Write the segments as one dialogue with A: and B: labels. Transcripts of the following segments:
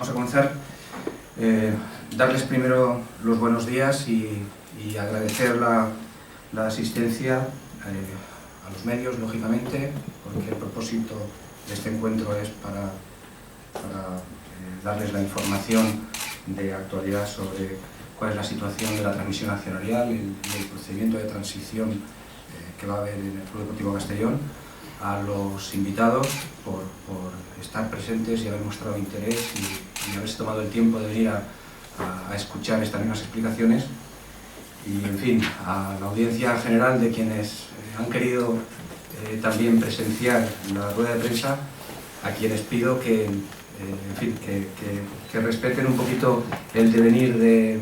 A: Vamos a comenzar. Darles primero los buenos días y agradecer la asistencia a los medios, lógicamente, porque el propósito de este encuentro es para darles la información de actualidad sobre cuál es la situación de la transmisión accionarial y el procedimiento de transición que va a haber en el Club Deportivo Castellón, a los invitados por estar presentes y haber mostrado interés y haberse tomado el tiempo de venir a escuchar estas mismas explicaciones, y en fin, a la audiencia general de quienes han querido también presenciar la rueda de prensa, a quienes pido que, en fin, que respeten un poquito el devenir del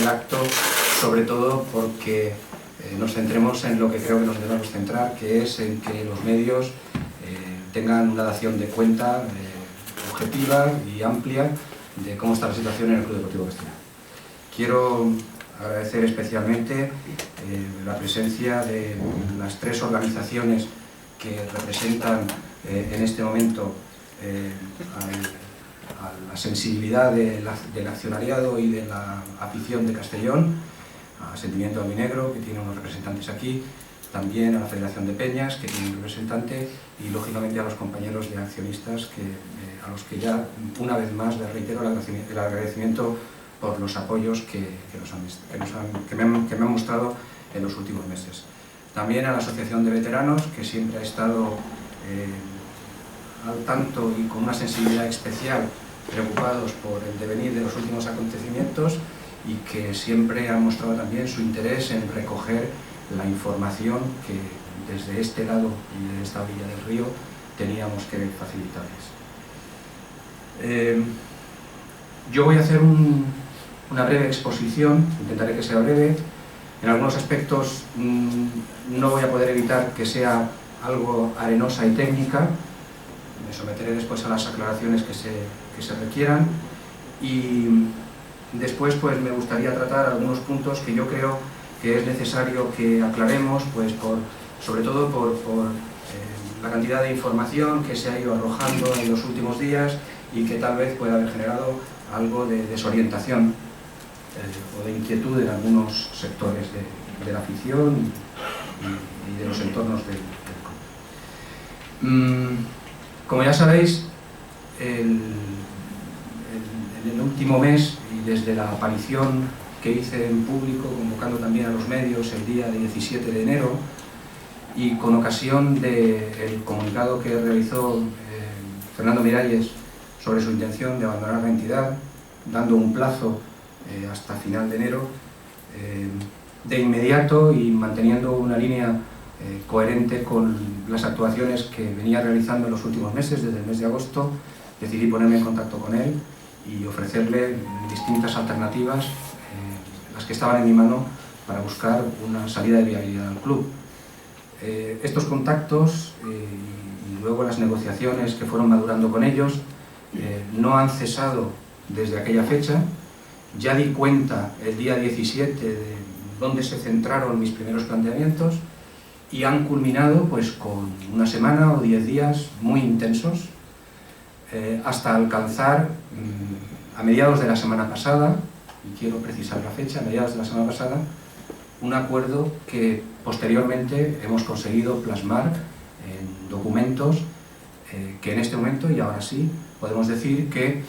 A: acto, sobre todo porque nos centremos en lo que creo que nos debemos centrar, que es en que los medios tengan una dación de cuenta objetiva y amplia de cómo está la situación en el Club Deportivo Castellón. Quiero agradecer especialmente la presencia de las tres organizaciones que representan en este momento a la sensibilidad del accionariado y de la afición de Castellón, a Sentimiento Albinegro, que tiene unos representantes aquí, también a la Federación de Peñas, que tiene un representante, y lógicamente a los compañeros de accionistas, a los que ya una vez más les reitero el agradecimiento por los apoyos que me han mostrado en los últimos meses. También a la Asociación de Veteranos, que siempre ha estado al tanto y con una sensibilidad especial, preocupados por el devenir de los últimos acontecimientos, y que siempre han mostrado también su interés en recoger la información que desde este lado y de esta orilla del río teníamos que facilitarles. Yo voy a hacer una breve exposición, intentaré que sea breve. En algunos aspectos no voy a poder evitar que sea algo arenosa y técnica. Me someteré después a las aclaraciones que se requieran, y después pues me gustaría tratar algunos puntos que yo creo que es necesario que aclaremos, pues sobre todo por la cantidad de información que se ha ido arrojando en los últimos días y que tal vez pueda haber generado algo de desorientación o de inquietud en algunos sectores de la afición y de los entornos del club. Como ya sabéis, en el último mes, y desde la aparición que hice en público, convocando también a los medios el día 17 de enero, y con ocasión del comunicado que realizó Fernando Miralles sobre su intención de abandonar la entidad, dando un plazo hasta final de enero, de inmediato y manteniendo una línea coherente con las actuaciones que venía realizando en los últimos meses, desde el mes de agosto, decidí ponerme en contacto con él y ofrecerle distintas alternativas, las que estaban en mi mano, para buscar una salida de viabilidad al club. Estos contactos y luego las negociaciones que fueron madurando con ellos no han cesado desde aquella fecha. Ya di cuenta el día 17 de dónde se centraron mis primeros planteamientos, y han culminado pues con una semana o 10 días muy intensos, hasta alcanzar a mediados de la semana pasada, y quiero precisar la fecha, a mediados de la semana pasada, un acuerdo que posteriormente hemos conseguido plasmar en documentos que en este momento, y ahora sí, podemos decir que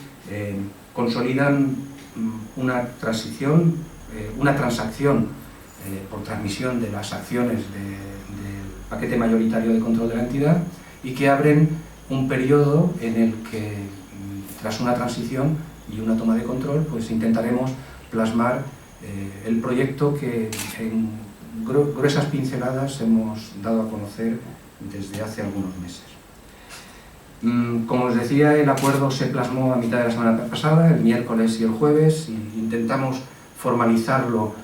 A: consolidan una transacción por transmisión de las acciones del paquete mayoritario de control de la entidad, y que abren un periodo en el que, tras una transición y una toma de control, pues intentaremos plasmar el proyecto que en gruesas pinceladas hemos dado a conocer desde hace algunos meses. Como os decía, el acuerdo se plasmó a mitad de la semana pasada, el miércoles y el jueves, y intentamos formalizarlo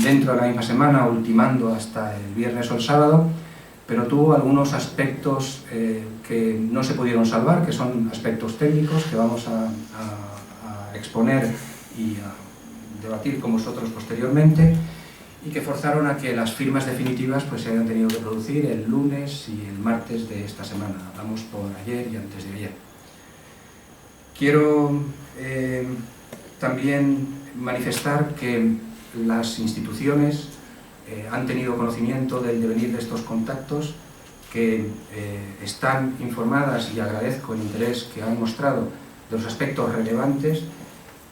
A: dentro de la misma semana, ultimando hasta el viernes o el sábado, pero tuvo algunos aspectos que no se pudieron salvar, que son aspectos técnicos que vamos a exponer y a debatir con vosotros posteriormente, y que forzaron a que las firmas definitivas pues se hayan tenido que producir el lunes y el martes de esta semana. Hablamos por ayer y antes de ayer. Quiero también manifestar que las instituciones han tenido conocimiento del devenir de estos contactos, que están informadas, y agradezco el interés que han mostrado de los aspectos relevantes,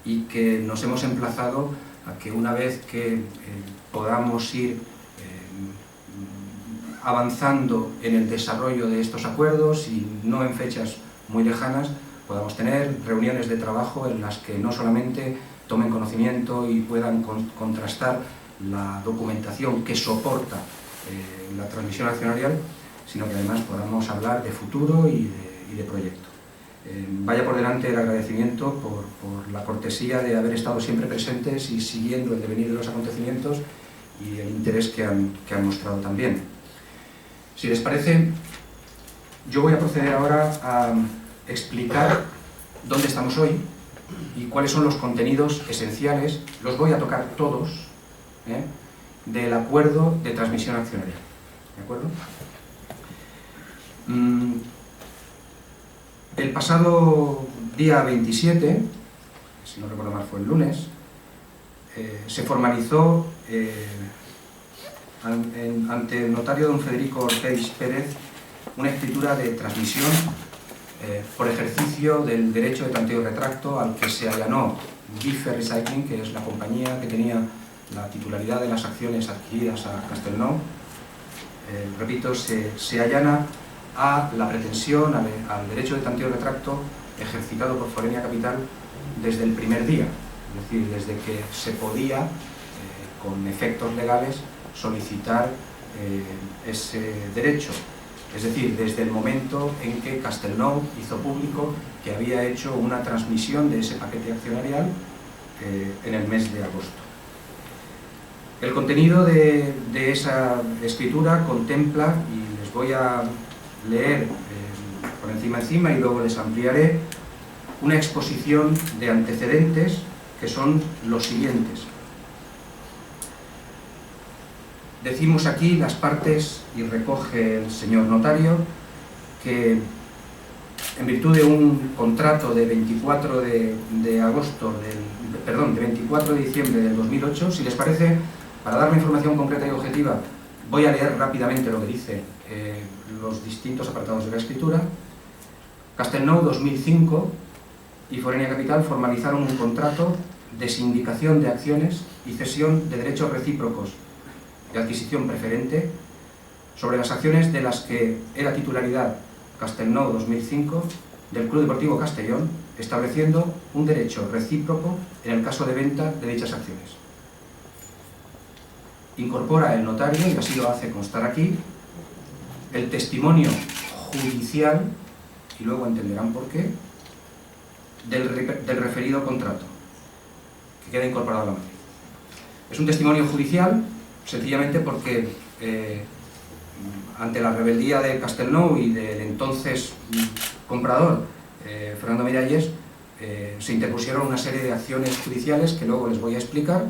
A: y que nos hemos emplazado a que una vez que podamos ir avanzando en el desarrollo de estos acuerdos, y no en fechas muy lejanas, podamos tener reuniones de trabajo en las que no solamente tomen conocimiento y puedan contrastar la documentación que soporta la transmisión accionarial, sino que además podamos hablar de futuro y de proyecto. Vaya por delante el agradecimiento por la cortesía de haber estado siempre presentes y siguiendo el devenir de los acontecimientos, y el interés que han mostrado también. Si les parece, yo voy a proceder ahora a explicar dónde estamos hoy y cuáles son los contenidos esenciales, los voy a tocar todos, del acuerdo de transmisión accionarial. ¿De acuerdo? El pasado día 27, si no recuerdo mal fue el lunes, se formalizó ante el notario don Federico Ortiz Pérez una escritura de transmisión por ejercicio del derecho de tanteo y retracto, al que se allanó Bife Recycling, que es la compañía que tenía la titularidad de las acciones adquiridas a Castelnau. Repito, se allana a la pretensión, al derecho de tanteo y retracto ejercitado por Forenia Capital desde el primer día, es decir, desde que se podía, con efectos legales, solicitar ese derecho. Es decir, desde el momento en que Castelnau hizo público que había hecho una transmisión de ese paquete accionarial en el mes de agosto. El contenido de esa escritura contempla, y les voy a leer por encima y luego les ampliaré, una exposición de antecedentes que son los siguientes. Decimos aquí las partes, y recoge el señor notario, que en virtud de un contrato de 24 de diciembre del 2008, si les parece, para dar una información concreta y objetiva, voy a leer rápidamente lo que dice los distintos apartados de la escritura. Castelnau 2005 y Forenia Capital formalizaron un contrato de sindicación de acciones y cesión de derechos recíprocos de adquisición preferente sobre las acciones de las que era titularidad Castelnau 2005 del Club Deportivo Castellón, estableciendo un derecho recíproco en el caso de venta de dichas acciones. Incorpora el notario, y así lo hace constar aquí, el testimonio judicial, y luego entenderán por qué, del referido contrato, que queda incorporado a la matriz. Es un testimonio judicial sencillamente porque ante la rebeldía de Castelnau y del entonces comprador, Fernando Miralles, se interpusieron una serie de acciones judiciales que luego les voy a explicar,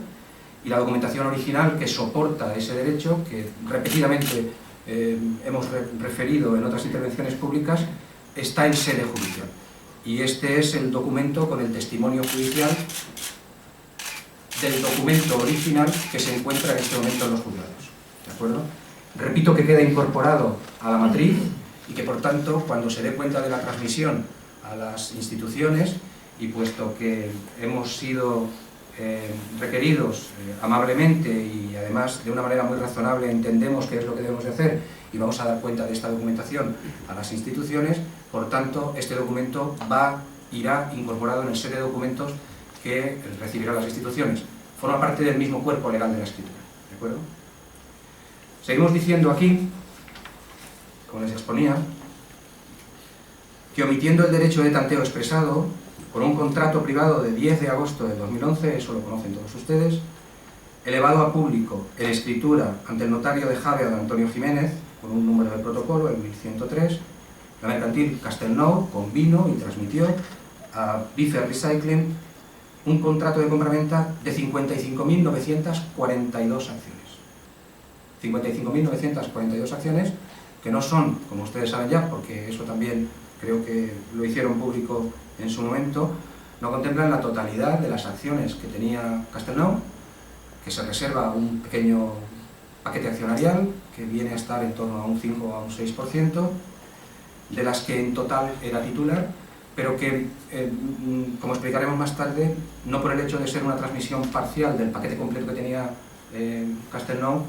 A: y la documentación original que soporta ese derecho, que repetidamente hemos referido en otras intervenciones públicas, está en sede judicial. Y este es el documento con el testimonio judicial del documento original que se encuentra en este momento en los juzgados. ¿De acuerdo? Repito que queda incorporado a la matriz, y que por tanto, cuando se dé cuenta de la transmisión a las instituciones, y puesto que hemos sido requeridos amablemente y además de una manera muy razonable, entendemos qué es lo que debemos de hacer y vamos a dar cuenta de esta documentación a las instituciones, por tanto este documento irá incorporado en el set de documentos que recibirán las instituciones. Forma parte del mismo cuerpo legal de la escritura. ¿De acuerdo? Seguimos diciendo aquí, como les exponía, que omitiendo el derecho de tanteo expresado por un contrato privado de 10 de agosto del 2011, eso lo conocen todos ustedes, elevado a público en escritura ante el notario de Javea de Antonio Jiménez, con un número de protocolo, el 1103, la mercantil Castelnau convino y transmitió a Bife Recycling un contrato de compraventa de 55.942 acciones. 55.942 acciones que no son, como ustedes saben ya, porque eso también creo que lo hicieron público en su momento, no contemplan la totalidad de las acciones que tenía Castelnau, que se reserva un pequeño paquete accionarial que viene a estar en torno a un 5 o a un 6%, de las que en total era titular, pero que, como explicaremos más tarde, no por el hecho de ser una transmisión parcial del paquete completo que tenía Castelnau,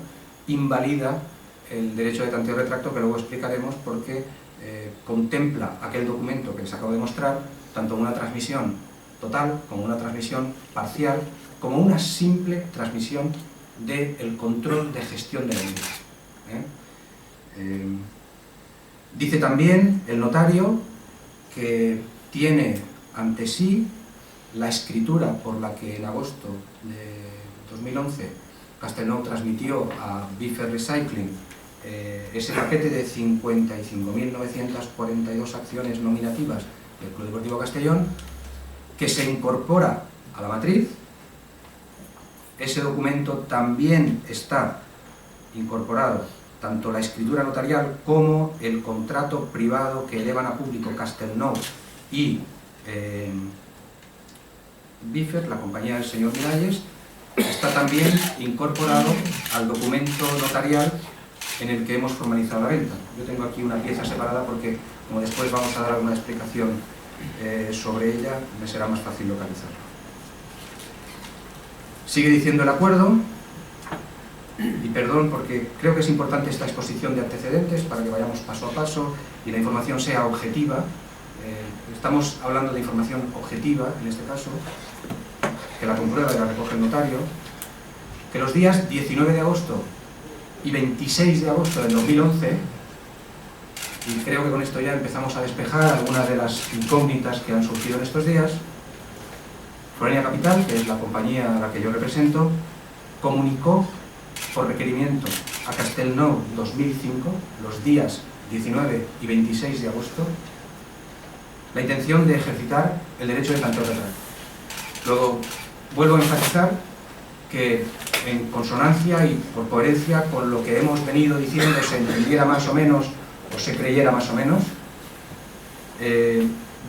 A: invalida el derecho de tanteo y retracto, que luego explicaremos, porque contempla aquel documento que les acabo de mostrar, tanto una transmisión total como una transmisión parcial, como una simple transmisión del control de gestión de la misma. Dice también el notario que tiene ante sí la escritura por la que en agosto de 2011 Castelnau transmitió a Biffer Recycling ese paquete de 55.942 acciones nominativas del Club Deportivo Castellón, que se incorpora a la matriz. Ese documento también está incorporado tanto la escritura notarial como el contrato privado que elevan a público Castelnau y Biffer, la compañía del señor Miralles, está también incorporado al documento notarial en el que hemos formalizado la venta. Yo tengo aquí una pieza separada porque, como después vamos a dar alguna explicación sobre ella, me será más fácil localizarla. Sigue diciendo el acuerdo, y perdón porque creo que es importante esta exposición de antecedentes para que vayamos paso a paso y la información sea objetiva. Estamos hablando de información objetiva, en este caso, que la comprueba y la recoge el notario, que los días 19 de agosto y 26 de agosto del 2011, y creo que con esto ya empezamos a despejar algunas de las incógnitas que han surgido en estos días, Florenia Capital, que es la compañía a la que yo represento, comunicó por requerimiento a Castelnau 2005, los días 19 y 26 de agosto, la intención de ejercitar el derecho de tanteo y retracto. Luego, vuelvo a enfatizar que en consonancia y por coherencia con lo que hemos venido diciendo, se entendiera más o menos o se creyera más o menos,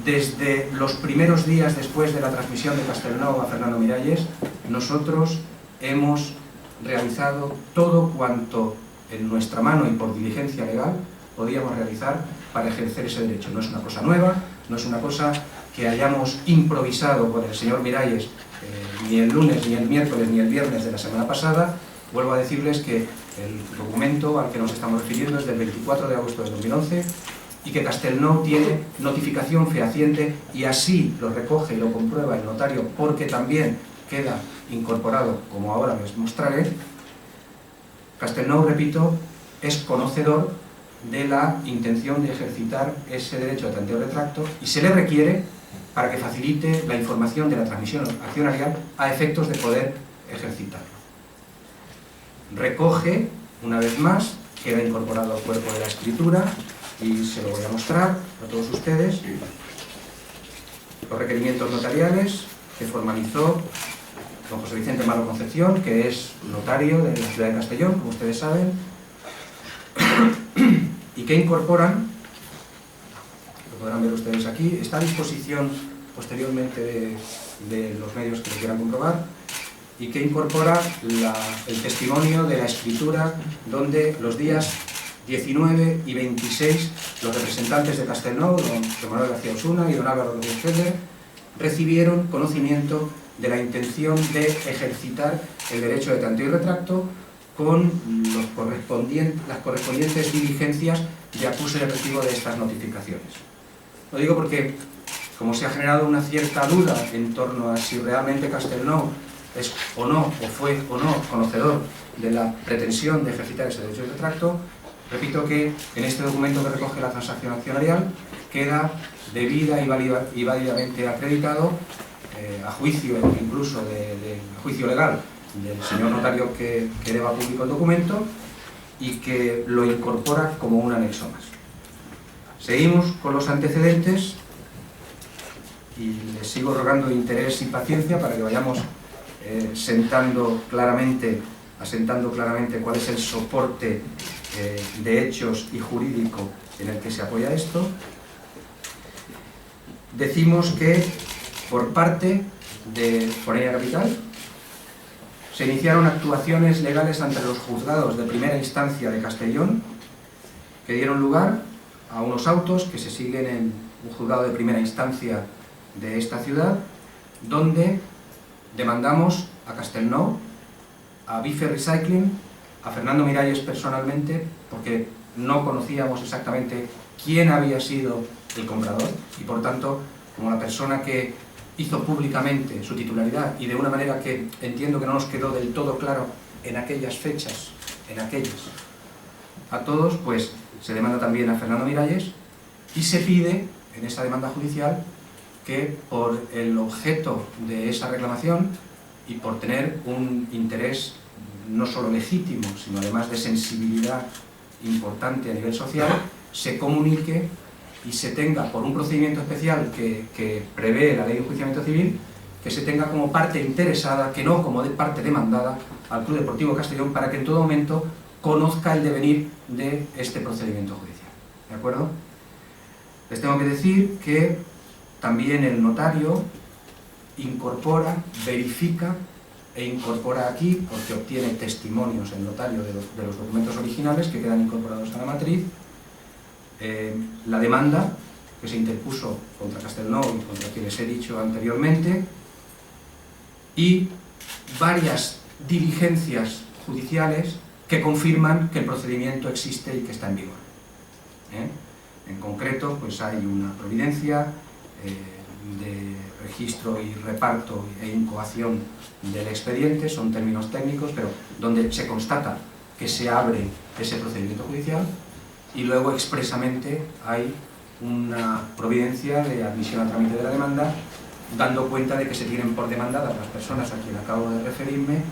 A: desde los primeros días después de la transmisión de Castelnau a Fernando Miralles, nosotros hemos realizado todo cuanto en nuestra mano y por diligencia legal podíamos realizar para ejercer ese derecho. No es una cosa nueva, no es una cosa que hayamos improvisado con el señor Miralles ni el lunes, ni el miércoles, ni el viernes de la semana pasada. Vuelvo a decirles que el documento al que nos estamos refiriendo es del 24 de agosto de 2011 y que Castelnau tiene notificación fehaciente, y así lo recoge y lo comprueba el notario, porque también queda incorporado, como ahora les mostraré. Castelnau, repito, es conocedor de la intención de ejercitar ese derecho de tanteo y retracto y se le requiere para que facilite la información de la transmisión accionarial a efectos de poder ejercitarlo. Recoge, una vez más, queda incorporado al cuerpo de la escritura y se lo voy a mostrar a todos ustedes, los requerimientos notariales que formalizó don José Vicente Malo Concepción, que es notario de la ciudad de Castellón, como ustedes saben, y que incorporan, lo podrán ver ustedes aquí, está a disposición posteriormente de los medios que lo quieran comprobar, y que incorpora el testimonio de la escritura, donde los días 19 y 26 los representantes de Castelnau, don Manuel García Osuna y don Álvaro Rodríguez Feder, recibieron conocimiento de la intención de ejercitar el derecho de tanteo y retracto con las correspondientes diligencias de acuse de recibo de estas notificaciones. Lo digo porque, como se ha generado una cierta duda en torno a si realmente Castelnau es o no, o fue o no conocedor de la pretensión de ejercitar ese derecho de retracto, repito que en este documento que recoge la transacción accionarial queda debida y válidamente acreditado, a juicio incluso a juicio legal del señor notario que deba público el documento, y que lo incorpora como un anexo más. Seguimos con los antecedentes y les sigo rogando interés y paciencia para que vayamos asentando claramente cuál es el soporte de hechos y jurídico en el que se apoya esto. decimos que por parte de Foreña Capital se iniciaron actuaciones legales ante los juzgados de primera instancia de Castellón que dieron lugar a unos autos que se siguen en un juzgado de primera instancia de esta ciudad, donde demandamos a Castelnau, a Bife Recycling, a Fernando Miralles personalmente, porque no conocíamos exactamente quién había sido el comprador y por tanto, como la persona que hizo públicamente su titularidad y de una manera que entiendo que no nos quedó del todo claro en aquellas fechas, a todos, pues se demanda también a Fernando Miralles y se pide en esa demanda judicial que por el objeto de esa reclamación y por tener un interés no solo legítimo, sino además de sensibilidad importante a nivel social, se comunique y se tenga, por un procedimiento especial que prevé la Ley de Enjuiciamiento Civil, que se tenga como parte interesada, que no como parte demandada, al Club Deportivo Castellón, para que en todo momento conozca el devenir de este procedimiento judicial. ¿De acuerdo? Les tengo que decir que también el notario incorpora, verifica e incorpora aquí, porque obtiene testimonios el notario de los documentos originales que quedan incorporados a la matriz, la demanda que se interpuso contra Castelnau y contra quien les he dicho anteriormente, y varias diligencias judiciales que confirman que el procedimiento existe y que está en vigor. En concreto, pues hay una providencia de registro y reparto e incoación del expediente, son términos técnicos, pero donde se constata que se abre ese procedimiento judicial, y luego expresamente hay una providencia de admisión a trámite de la demanda, dando cuenta de que se tienen por demandadas las personas a quien acabo de referirme,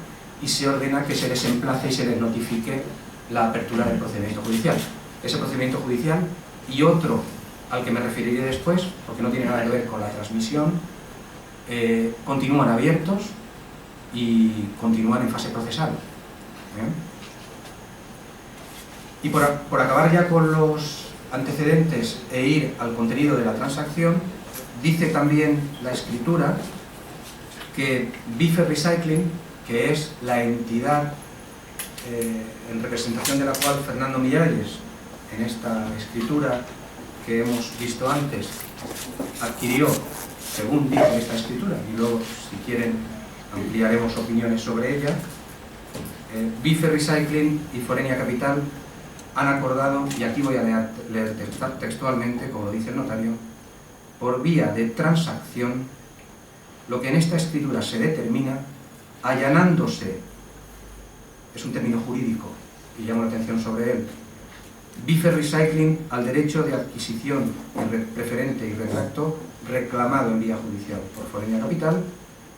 A: y se ordena que se les emplace y se les notifique la apertura del procedimiento judicial. Ese procedimiento judicial y otro al que me referiré después, porque no tiene nada que ver con la transmisión, continúan abiertos y continúan en fase procesal. Y por acabar ya con los antecedentes e ir al contenido de la transacción, dice también la escritura que Bife Recycling, que es la entidad en representación de la cual Fernando Miralles, en esta escritura que hemos visto antes, adquirió, según dice esta escritura, y luego, si quieren, ampliaremos opiniones sobre ella, Bife Recycling y Foreña Capital han acordado, y aquí voy a leer textualmente, como lo dice el notario, por vía de transacción, lo que en esta escritura se determina, allanándose, es un término jurídico y llamo la atención sobre él, Bife Recycling al derecho de adquisición preferente y retracto reclamado en vía judicial por Foreña Capital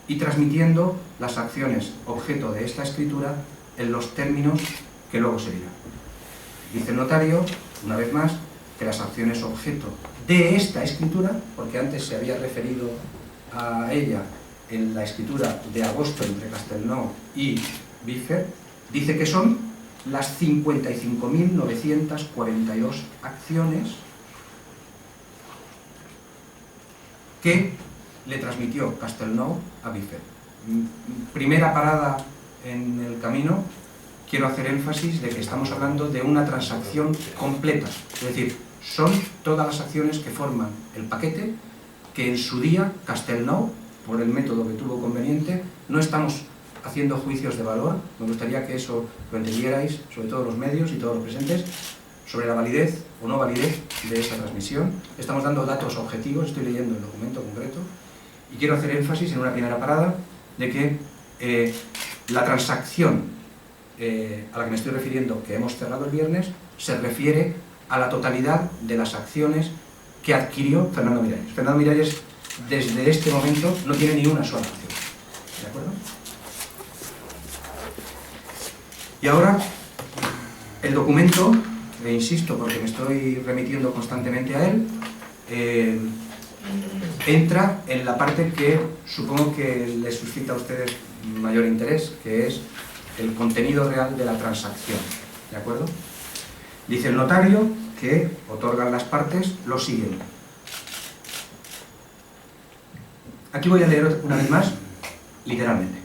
A: y transmitiendo las acciones objeto de esta escritura en los términos que luego se dirán. Dice el notario, una vez más, que las acciones objeto de esta escritura, porque antes se había referido a ella en la escritura de agosto entre Castelnau y Bife, dice que son las 55.942 acciones que le transmitió Castelnau a Bife. Primera parada en el camino, quiero hacer énfasis de que estamos hablando de una transacción completa, es decir, son todas las acciones que forman el paquete que en su día Castelnau, por el método que tuvo conveniente, no estamos haciendo juicios de valor, me gustaría que eso lo entendierais, sobre todo los medios y todos los presentes, sobre la validez o no validez de esa transmisión. Estamos dando datos objetivos, estoy leyendo el documento concreto, y quiero hacer énfasis en una primera parada de que la transacción a la que me estoy refiriendo, que hemos cerrado el viernes, se refiere a la totalidad de las acciones que adquirió Fernando Miralles. Fernando Miralles, desde este momento, no tiene ni una sola acción. ¿De acuerdo? Y ahora, el documento, le insisto porque me estoy remitiendo constantemente a él, entra en la parte que supongo que les suscita a ustedes mayor interés, que es el contenido real de la transacción. ¿De acuerdo? Dice el notario que otorgan las partes lo siguiente. Aquí voy a leer una vez más, literalmente.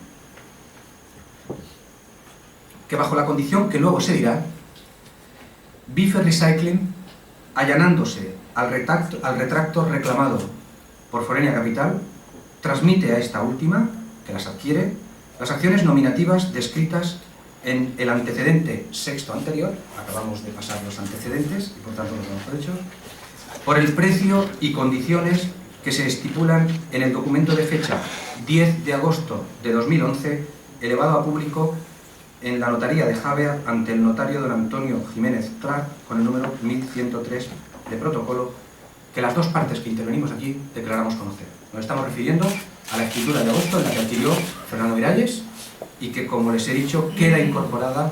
A: Que bajo la condición que luego se dirá, Bife Recycling, allanándose al retracto reclamado por Forenia Capital, transmite a esta última, que las adquiere, las acciones nominativas descritas en el antecedente sexto anterior, acabamos de pasar los antecedentes y por tanto los damos por hechos, por el precio y condiciones que se estipulan en el documento de fecha 10 de agosto de 2011, elevado a público en la notaría de Javea ante el notario don Antonio Jiménez Clark con el número 1103 de protocolo, que las dos partes que intervenimos aquí declaramos conocer. Nos estamos refiriendo a la escritura de agosto en la que adquirió Fernando Miralles y que, como les he dicho, queda incorporada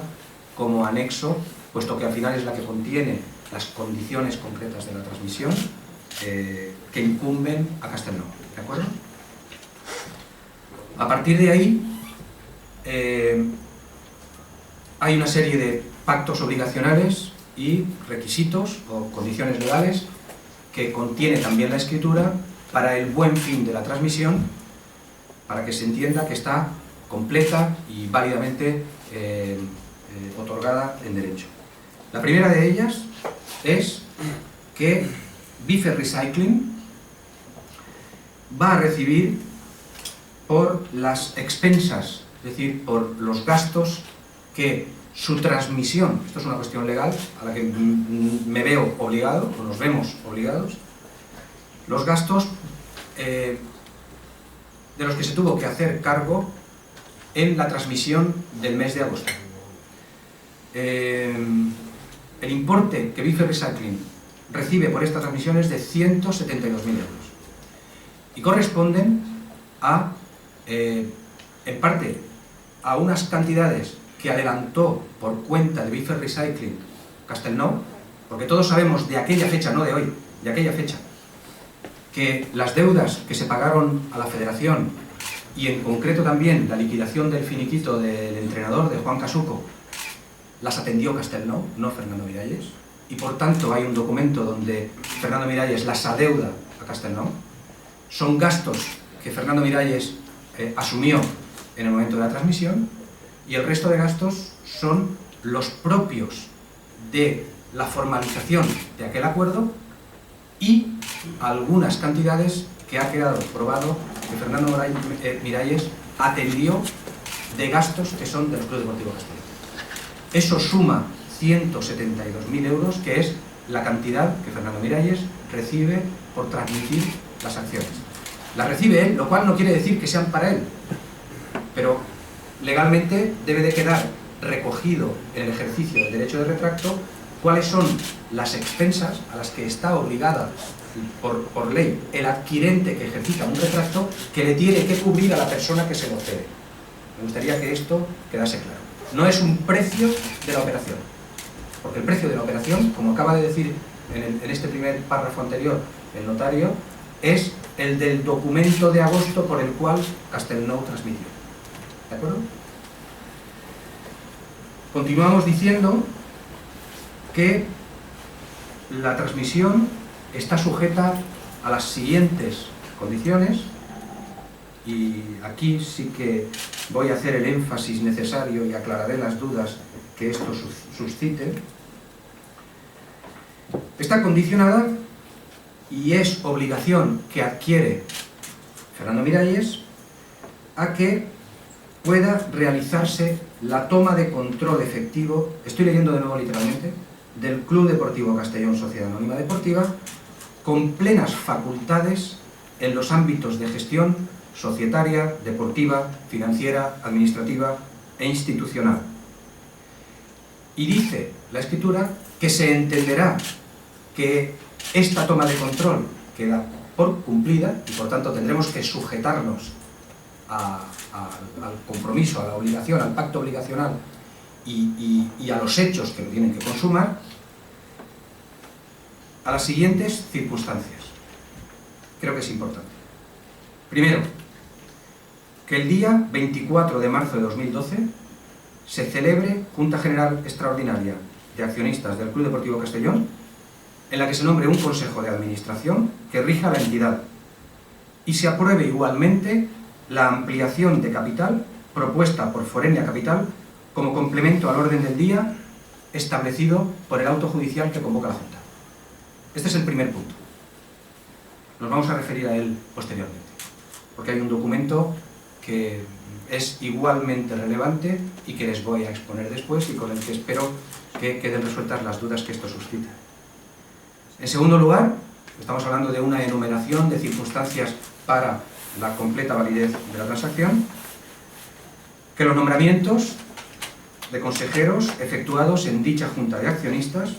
A: como anexo, puesto que al final es la que contiene las condiciones concretas de la transmisión que incumben a Castelnau. ¿De acuerdo? A partir de ahí hay una serie de pactos obligacionales y requisitos o condiciones legales que contiene también la escritura para el buen fin de la transmisión, para que se entienda que está completa y válidamente otorgada en derecho. La primera de ellas es que Bife Recycling va a recibir por las expensas, es decir, por los gastos que su transmisión, esto es una cuestión legal a la que me veo obligado, o nos vemos obligados, los gastos de los que se tuvo que hacer cargo en la transmisión del mes de agosto. El importe que Bife Recycling recibe por esta transmisión es de 172.000 euros y corresponden a, en parte, a unas cantidades que adelantó por cuenta de Bife Recycling Castelnau, porque todos sabemos de aquella fecha, no de hoy, de aquella fecha, que las deudas que se pagaron a la Federación y en concreto también la liquidación del finiquito del entrenador de Juan Casuco las atendió Castelnau, no Fernando Miralles, y por tanto hay un documento donde Fernando Miralles las adeuda a Castelnau. Son gastos que Fernando Miralles asumió en el momento de la transmisión y el resto de gastos son los propios de la formalización de aquel acuerdo y algunas cantidades que ha quedado probado que Fernando Miralles atendió de gastos que son del Club Deportivo Castellón. Eso suma 172.000 euros, que es la cantidad que Fernando Miralles recibe por transmitir las acciones. Las recibe él, lo cual no quiere decir que sean para él, pero legalmente debe de quedar recogido en el ejercicio del derecho de retracto cuáles son las expensas a las que está obligada por ley el adquirente que ejercita un retracto, que le tiene que cubrir a la persona que se lo cede. Me gustaría que esto quedase claro. No es un precio de la operación, porque el precio de la operación, como acaba de decir en este primer párrafo anterior el notario, es el del documento de agosto por el cual Castelnau transmitió. ¿De acuerdo? Continuamos diciendo que la transmisión está sujeta a las siguientes condiciones, y aquí sí que voy a hacer el énfasis necesario y aclararé las dudas que esto suscite. Está condicionada y es obligación que adquiere Fernando Miralles a que pueda realizarse la toma de control efectivo, estoy leyendo de nuevo literalmente, del Club Deportivo Castellón Sociedad Anónima Deportiva, con plenas facultades en los ámbitos de gestión societaria, deportiva, financiera, administrativa e institucional. Y dice la escritura que se entenderá que esta toma de control queda por cumplida y por tanto tendremos que sujetarnos al compromiso, a la obligación, al pacto obligacional y a los hechos que lo tienen que consumar, a las siguientes circunstancias. Creo que es importante. Primero, que el día 24 de marzo de 2012 se celebre Junta General Extraordinaria de Accionistas del Club Deportivo Castellón, en la que se nombre un Consejo de Administración que rija la entidad, y se apruebe igualmente la ampliación de capital propuesta por Forenia Capital como complemento al orden del día establecido por el auto judicial que convoca la Junta. Este es el primer punto. Nos vamos a referir a él posteriormente, porque hay un documento que es igualmente relevante y que les voy a exponer después y con el que espero que queden resueltas las dudas que esto suscita. En segundo lugar, estamos hablando de una enumeración de circunstancias para la completa validez de la transacción, que los nombramientos de consejeros efectuados en dicha junta de accionistas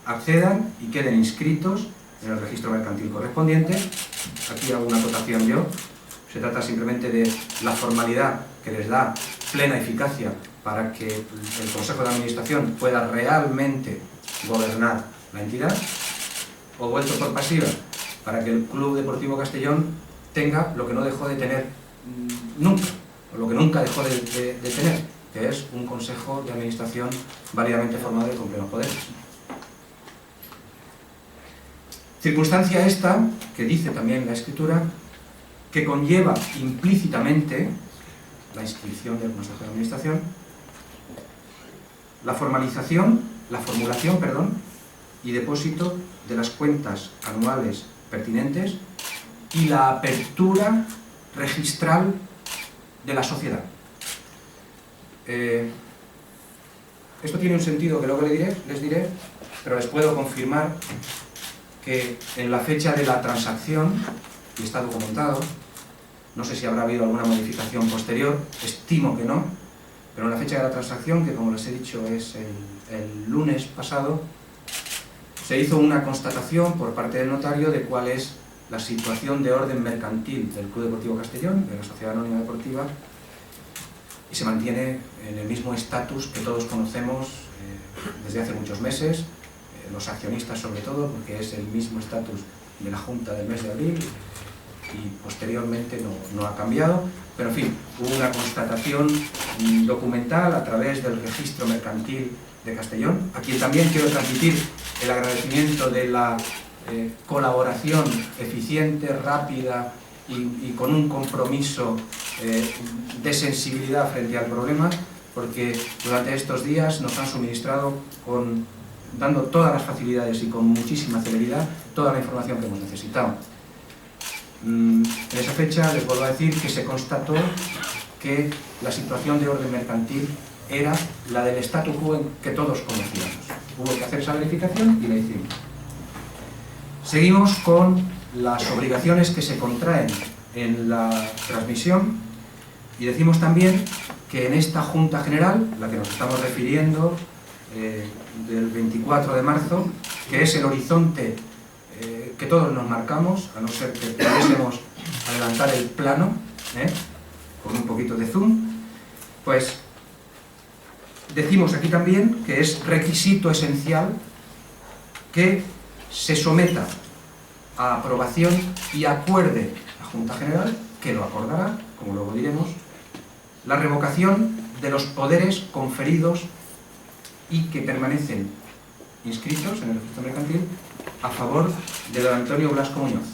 A: accedan y queden inscritos en el registro mercantil correspondiente. Aquí hago una acotación yo. Se trata simplemente de la formalidad que les da plena eficacia para que el Consejo de Administración pueda realmente gobernar la entidad, o vuelto por pasiva, para que el Club Deportivo Castellón tenga lo que no dejó de tener nunca, o lo que nunca dejó de tener, que es un Consejo de Administración válidamente formado y con plenos poderes. Circunstancia esta, que dice también la Escritura, que conlleva implícitamente la inscripción del Consejo de Administración, la formulación y depósito de las cuentas anuales pertinentes y la apertura registral de la sociedad. Esto tiene un sentido que luego les diré, pero les puedo confirmar que en la fecha de la transacción, y está documentado, no sé si habrá habido alguna modificación posterior, estimo que no, pero en la fecha de la transacción, que como les he dicho es el lunes pasado, se hizo una constatación por parte del notario de cuál es la situación de orden mercantil del Club Deportivo Castellón, de la Sociedad Anónima Deportiva, y se mantiene en el mismo estatus que todos conocemos desde hace muchos meses, los accionistas sobre todo, porque es el mismo estatus de la Junta del mes de abril y posteriormente no ha cambiado, pero en fin, hubo una constatación documental a través del registro mercantil de Castellón, a quien también quiero transmitir el agradecimiento de la colaboración eficiente, rápida y con un compromiso de sensibilidad frente al problema, porque durante estos días nos han suministrado dando todas las facilidades y con muchísima celeridad toda la información que hemos necesitado. En esa fecha les vuelvo a decir que se constató que la situación de orden mercantil era la del statu quo que todos conocíamos. Hubo que hacer esa verificación y la hicimos. Seguimos con las obligaciones que se contraen en la transmisión y decimos también que en esta Junta General, la que nos estamos refiriendo, del 24 de marzo, que es el horizonte que todos nos marcamos, a no ser que pudiésemos adelantar el plano, con un poquito de zoom, pues decimos aquí también que es requisito esencial que se someta a aprobación y acuerde la Junta General, que lo acordará, como luego diremos, la revocación de los poderes conferidos y que permanecen inscritos en el registro mercantil a favor de don Antonio Blasco Muñoz.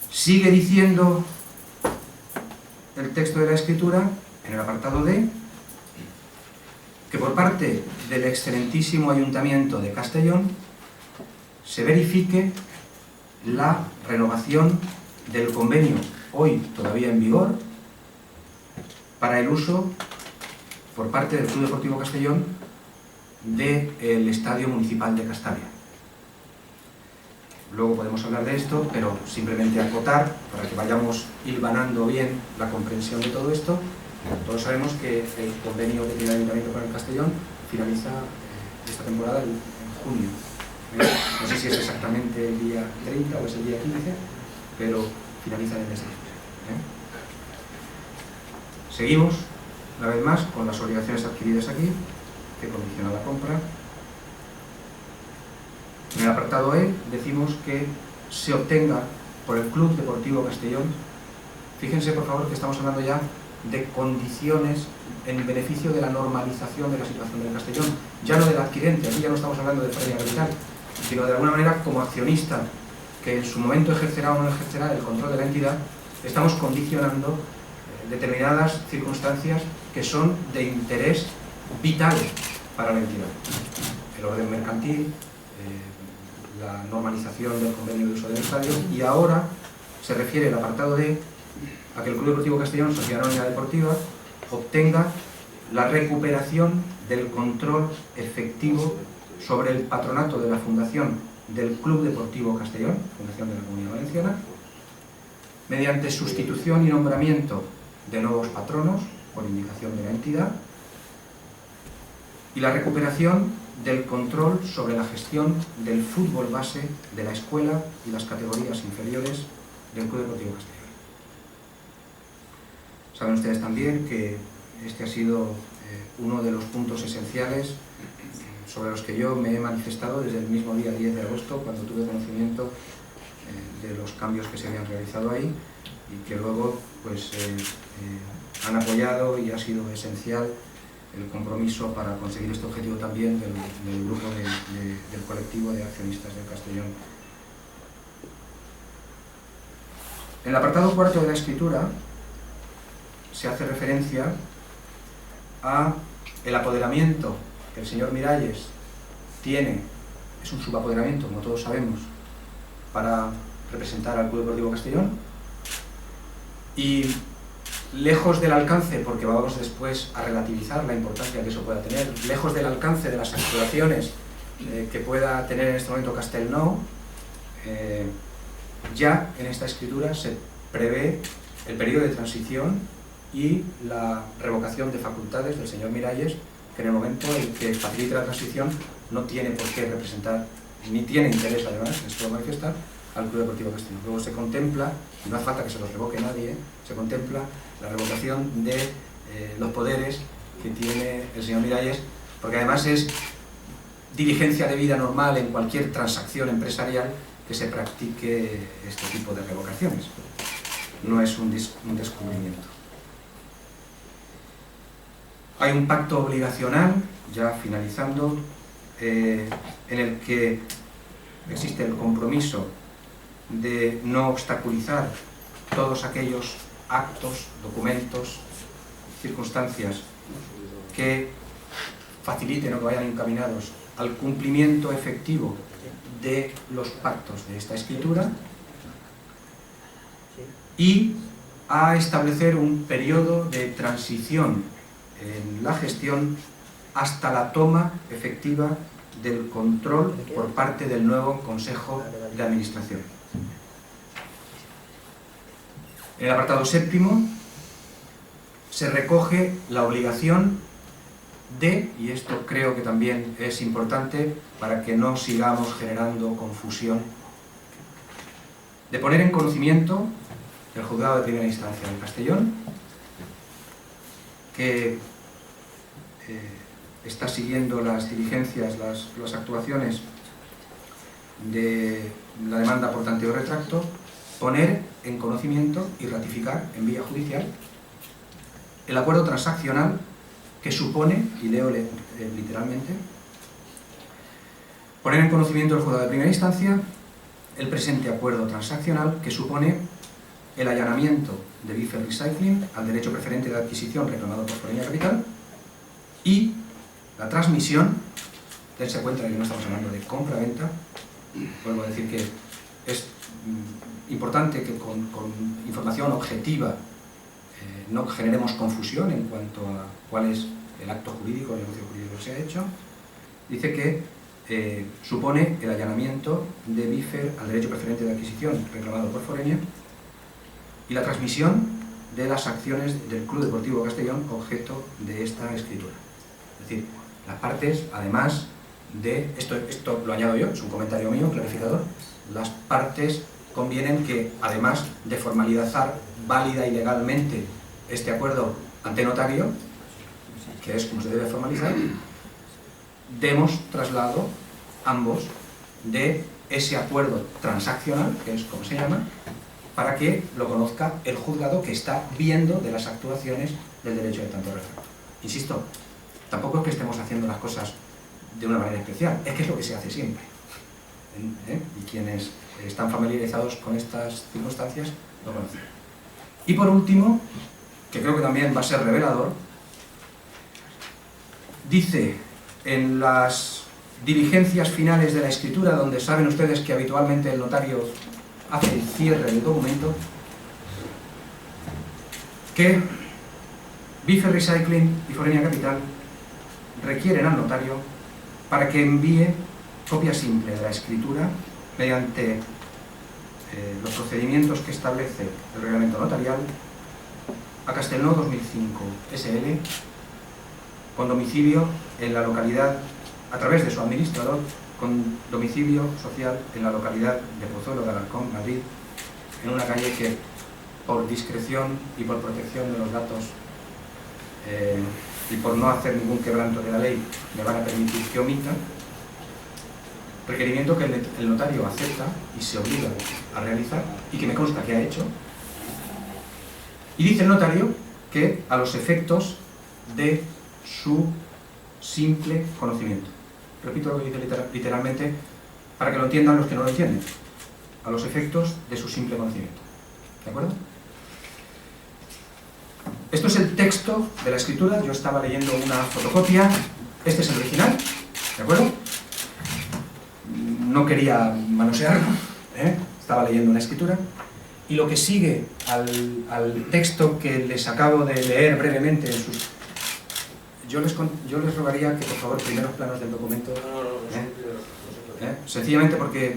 A: Sigue diciendo el texto de la Escritura, en el apartado D, que por parte del excelentísimo Ayuntamiento de Castellón se verifique la renovación del convenio, hoy todavía en vigor, para el uso por parte del Club Deportivo Castellón del Estadio Municipal de Castalia. Luego podemos hablar de esto, pero simplemente acotar, para que vayamos hilvanando bien la comprensión de todo esto. Todos sabemos que el convenio que tiene el Ayuntamiento con el Castellón finaliza esta temporada en junio. No sé si es exactamente el día 30 o es el día 15, pero finaliza en el mes de junio. Seguimos, una vez más, con las obligaciones adquiridas aquí, que condiciona la compra. En el apartado E decimos que se obtenga por el Club Deportivo Castellón. Fíjense, por favor, que estamos hablando ya de condiciones en beneficio de la normalización de la situación del Castellón, ya no del adquirente. Aquí ya no estamos hablando de Forenia Capital, sino de alguna manera como accionista que en su momento ejercerá o no ejercerá el control de la entidad, estamos condicionando determinadas circunstancias que son de interés vital para la entidad. El orden mercantil, la normalización del convenio de uso del estadio, y ahora se refiere el apartado D a que el Club Deportivo Castellón, Sociedad Anónima Deportiva, obtenga la recuperación del control efectivo sobre el patronato de la Fundación del Club Deportivo Castellón, Fundación de la Comunidad Valenciana, mediante sustitución y nombramiento de nuevos patronos por indicación de la entidad, y la recuperación del control sobre la gestión del fútbol base de la escuela y las categorías inferiores del Club Deportivo Castellón. Saben ustedes también que este ha sido uno de los puntos esenciales sobre los que yo me he manifestado desde el mismo día 10 de agosto, cuando tuve conocimiento de los cambios que se habían realizado ahí, y que luego pues, han apoyado, y ha sido esencial el compromiso para conseguir este objetivo también del grupo del colectivo de accionistas del Castellón. En el apartado cuarto de la escritura se hace referencia a el apoderamiento que el señor Miralles tiene, es un subapoderamiento, como todos sabemos, para representar al Club Deportivo Castellón, y lejos del alcance, porque vamos después a relativizar la importancia que eso pueda tener, lejos del alcance de las actuaciones que pueda tener en este momento Castelnau, ya en esta escritura se prevé el periodo de transición y la revocación de facultades del señor Miralles, que en el momento en que facilite la transición no tiene por qué representar, ni tiene interés además, esto lo manifestar, al Club Deportivo Castellón. Luego se contempla, y no hace falta que se los revoque nadie, se contempla la revocación de los poderes que tiene el señor Miralles, porque además es diligencia de vida normal en cualquier transacción empresarial que se practique este tipo de revocaciones. No es un descubrimiento. Hay un pacto obligacional, ya finalizando, en el que existe el compromiso de no obstaculizar todos aquellos actos, documentos, circunstancias que faciliten o que vayan encaminados al cumplimiento efectivo de los pactos de esta escritura, y a establecer un periodo de transición en la gestión hasta la toma efectiva del control por parte del nuevo Consejo de Administración. En el apartado séptimo se recoge la obligación de, y esto creo que también es importante para que no sigamos generando confusión, de poner en conocimiento del Juzgado de Primera Instancia de Castellón, que está siguiendo las diligencias, las actuaciones de la demanda por tanteo retracto, poner en conocimiento y ratificar en vía judicial el acuerdo transaccional que supone, y leo literalmente, poner en conocimiento del Juzgado de Primera Instancia el presente acuerdo transaccional que supone el allanamiento de Bifer Recycling al derecho preferente de adquisición reclamado por Foreña Capital y la transmisión, dense cuenta de que no estamos hablando de compra-venta, vuelvo a decir que es importante que con información objetiva no generemos confusión en cuanto a cuál es el acto jurídico, el negocio jurídico que se ha hecho. Dice que supone el allanamiento de Bifer al derecho preferente de adquisición reclamado por Foreña y la transmisión de las acciones del Club Deportivo Castellón objeto de esta escritura. Es decir, las partes, además de, esto lo añado yo, es un comentario mío, clarificador, las partes convienen que, además de formalizar válida y legalmente este acuerdo ante notario, que es como se debe formalizar, demos traslado ambos de ese acuerdo transaccional, que es como se llama, para que lo conozca el juzgado que está viendo de las actuaciones del derecho de tanto retracto. Insisto, tampoco es que estemos haciendo las cosas de una manera especial, es que es lo que se hace siempre. Y quienes están familiarizados con estas circunstancias lo conocen. Y por último, que creo que también va a ser revelador, dice en las diligencias finales de la escritura, donde saben ustedes que habitualmente el notario hace el cierre del documento, que Bife Recycling y Forenia Capital requieren al notario para que envíe copia simple de la escritura mediante los procedimientos que establece el reglamento notarial a Castelnau 2005 SL, con domicilio en la localidad, a través de su administrador, con domicilio social en la localidad de Pozuelo de Alarcón, Madrid, en una calle que, por discreción y por protección de los datos y por no hacer ningún quebranto de la ley, me van a permitir que omita, requerimiento que el notario acepta y se obliga a realizar, y que me consta que ha hecho. Y dice el notario que a los efectos de su simple conocimiento. Repito lo que dice literalmente para que lo entiendan los que no lo entienden. A los efectos de su simple conocimiento. ¿De acuerdo? Esto es el texto de la escritura. Yo estaba leyendo una fotocopia. Este es el original. ¿De acuerdo? No quería manosearlo. Estaba leyendo una escritura. Y lo que sigue al texto que les acabo de leer brevemente en sus... Yo les rogaría que, por favor, primeros planos del documento... Sencillamente porque,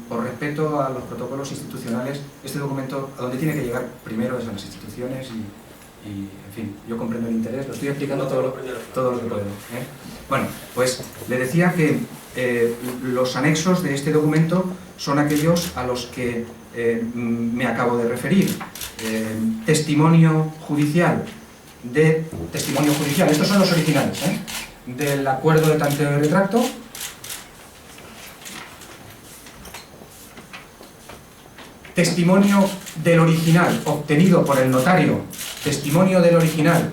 A: por respeto a los protocolos institucionales, este documento a donde tiene que llegar primero es a las instituciones y en fin, yo comprendo el interés, lo estoy explicando todo lo que puedo. Bueno, pues le decía que los anexos de este documento son aquellos a los que me acabo de referir. Testimonio judicial, estos son los originales, del acuerdo de tanteo y retracto, testimonio del original obtenido por el notario, testimonio del original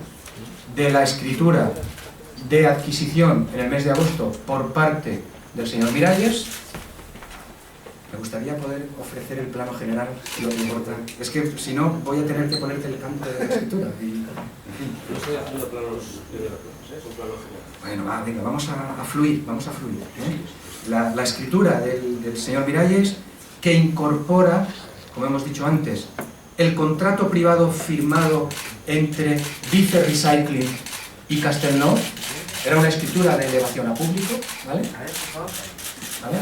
A: de la escritura de adquisición en el mes de agosto por parte del señor Miralles. Me gustaría poder ofrecer el plano general, si lo que importa. Es que si no, voy a tener que ponerte el campo de la escritura. Y, en fin.
B: No estoy haciendo planos son planos generales.
A: Bueno, venga, vamos a fluir. La escritura del señor Miralles, que incorpora, como hemos dicho antes, el contrato privado firmado entre Bife Recycling y Castelnau. Era una escritura de elevación a público, ¿vale? ¿Vale?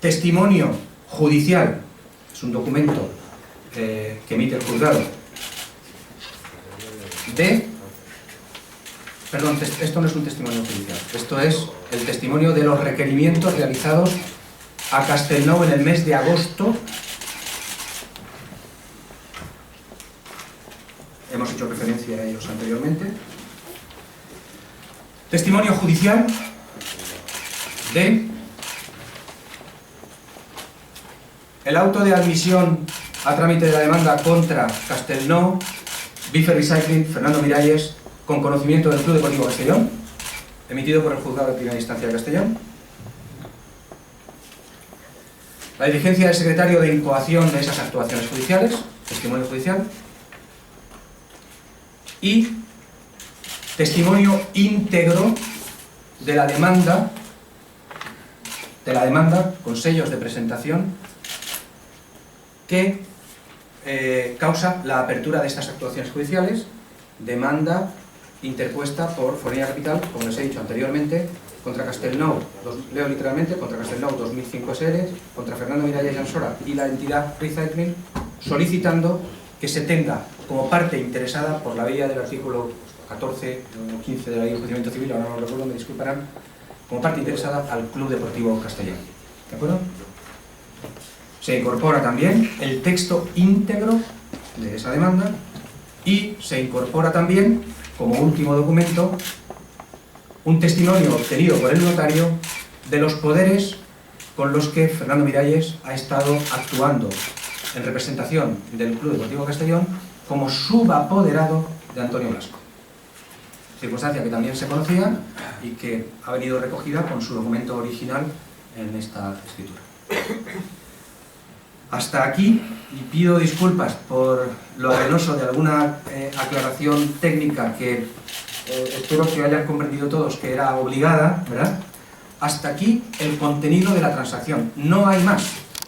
A: Testimonio judicial, es un documento que emite el juzgado perdón, esto no es un testimonio judicial, esto es el testimonio de los requerimientos realizados a Castelnau en el mes de agosto. Hemos hecho referencia a ellos anteriormente. Testimonio judicial de el auto de admisión a trámite de la demanda contra Castelnau, Bife Recycling, Fernando Miralles, con conocimiento del Club Deportivo Castellón, emitido por el Juzgado de Primera Instancia de Castellón. La diligencia del secretario de incoación de esas actuaciones judiciales, testimonio judicial. Y testimonio íntegro de la demanda con sellos de presentación que causa la apertura de estas actuaciones judiciales, demanda interpuesta por Forenia Capital, como les he dicho anteriormente, contra Castelnau, leo literalmente, contra Castelnau 2005 SL, contra Fernando Miralles Llansora y la entidad Recycling, solicitando que se tenga como parte interesada por la vía del artículo 14 o 15 de la Ley de Enjuiciamiento Civil, ahora no lo recuerdo, me disculparán, como parte interesada al Club Deportivo Castellón. ¿De acuerdo? Se incorpora también el texto íntegro de esa demanda y se incorpora también, como último documento, un testimonio obtenido por el notario de los poderes con los que Fernando Miralles ha estado actuando en representación del Club Deportivo Castellón como subapoderado de Antonio Blasco. Circunstancia que también se conocía y que ha venido recogida con su documento original en esta escritura. Hasta aquí, y pido disculpas por lo arenoso de alguna aclaración técnica que espero que hayan comprendido todos que era obligada, ¿verdad? Hasta aquí el contenido de la transacción, no hay más.